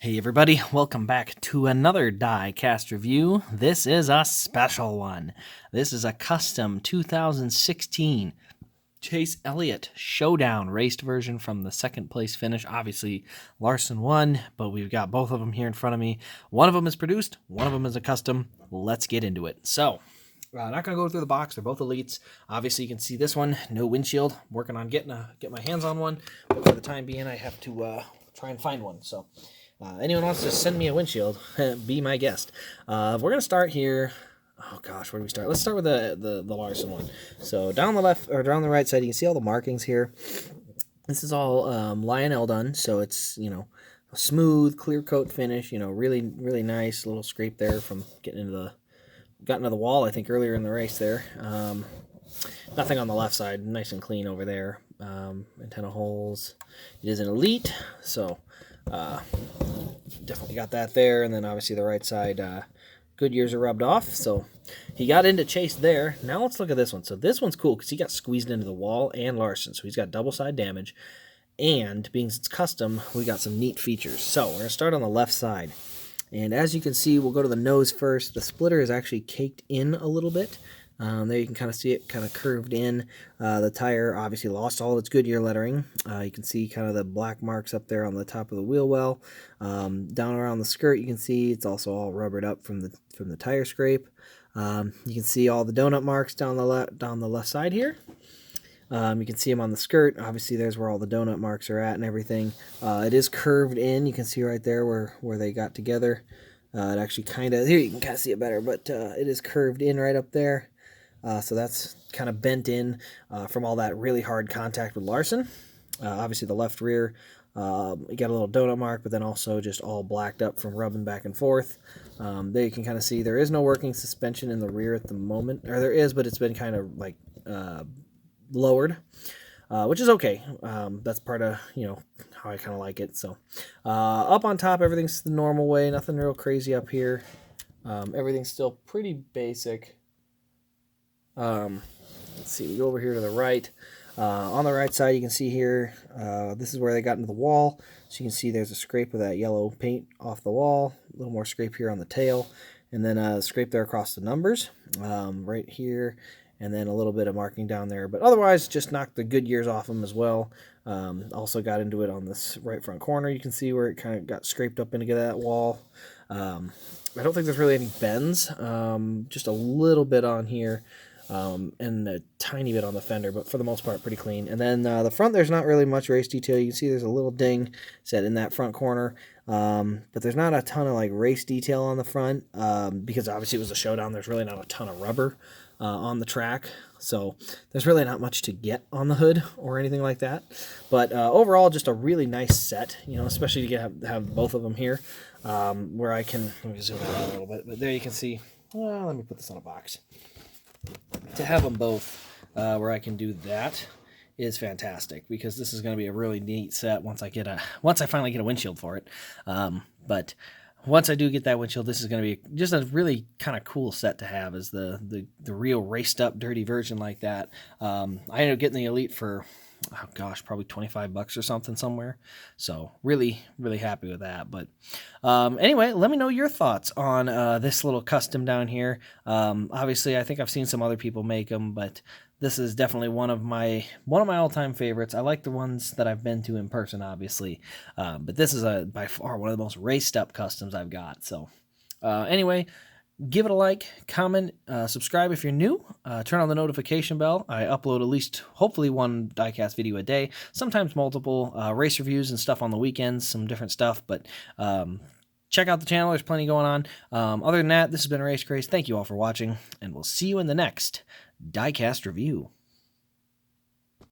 Hey everybody, welcome back to another Diecast review. This is a special one. This is a custom 2016 Chase Elliott Showdown raced version from the second place finish. Obviously, Larson won, but we've got both of them here in front of me. One of them is produced, one of them is a custom. Let's get into it. So, not going to go through the box. They're both elites. Obviously, you can see this one, no windshield. Working on get my hands on one, but for the time being, I have to try and find one. So, anyone wants to send me a windshield, be my guest. We're going to start here. Oh gosh, where do we start? Let's start with the Larson one. So down the left or down the right side, you can see all the markings here. This is all Lionel done, so it's a smooth, clear coat finish. Really nice little scrape there from got into the wall. I think earlier in the race there. Nothing on the left side, nice and clean over there. Antenna holes. It is an elite, so. Definitely got that there, and then obviously the right side good years are rubbed off, so he got into Chase there. Now let's look at this one. So this one's cool because he got squeezed into the wall and Larson, so he's got double side damage, and being it's custom, we got some neat features. So we're going to start on the left side, and as you can see, we'll go to the nose first. The splitter is actually caked in a little bit. There you can kind of see it kind of curved in. The tire obviously lost all its Goodyear lettering. You can see kind of the black marks up there on the top of the wheel well. Down around the skirt, you can see it's also all rubbered up from the tire scrape. You can see all the donut marks down the left side here. You can see them on the skirt. Obviously, there's where all the donut marks are at and everything. It is curved in. You can see right there where they got together. It actually kind of, here you can kind of see it better, but it is curved in right up there. So that's kind of bent in from all that really hard contact with Larson. Obviously, the left rear, you got a little donut mark, but then also just all blacked up from rubbing back and forth. There you can kind of see there is no working suspension in the rear at the moment. Or there is, but it's been kind of like lowered, which is okay. That's part of, how I kind of like it. So up on top, everything's the normal way. Nothing real crazy up here. Everything's still pretty basic. Let's see, we go over here to the right. On the right side, you can see here, this is where they got into the wall. So you can see there's a scrape of that yellow paint off the wall. A little more scrape here on the tail. And then a scrape there across the numbers, right here. And then a little bit of marking down there. But otherwise, just knocked the Goodyears off them as well. Also got into it on this right front corner. You can see where it kind of got scraped up into that wall. I don't think there's really any bends. Just a little bit on here. And a tiny bit on the fender, but for the most part pretty clean. And then the front, there's not really much race detail. You can see there's a little ding set in that front corner, but there's not a ton of like race detail on the front, because obviously it was a Showdown. There's really not a ton of rubber on the track, so there's really not much to get on the hood or anything like that. But overall, just a really nice set, especially to have both of them here, where I can, let me zoom out a little bit, but there you can see, well, let me put this on a box. To have them both where I can do that is fantastic, because this is going to be a really neat set once I finally get a windshield for it. But once I do get that windshield, this is going to be just a really kind of cool set to have, as the real raced up dirty version like that. I ended up getting the Elite for, oh gosh, probably $25 or something somewhere. So really happy with that. But anyway, let me know your thoughts on this little custom down here. Obviously, I think I've seen some other people make them, but this is definitely one of my all-time favorites. I like the ones that I've been to in person, obviously, but this is by far one of the most raced up customs I've got. So anyway, give it a like, comment, subscribe if you're new, turn on the notification bell. I upload at least, hopefully, one diecast video a day, sometimes multiple, race reviews and stuff on the weekends, some different stuff, but check out the channel. There's plenty going on. Other than that, this has been Race Craze. Thank you all for watching, and we'll see you in the next diecast review.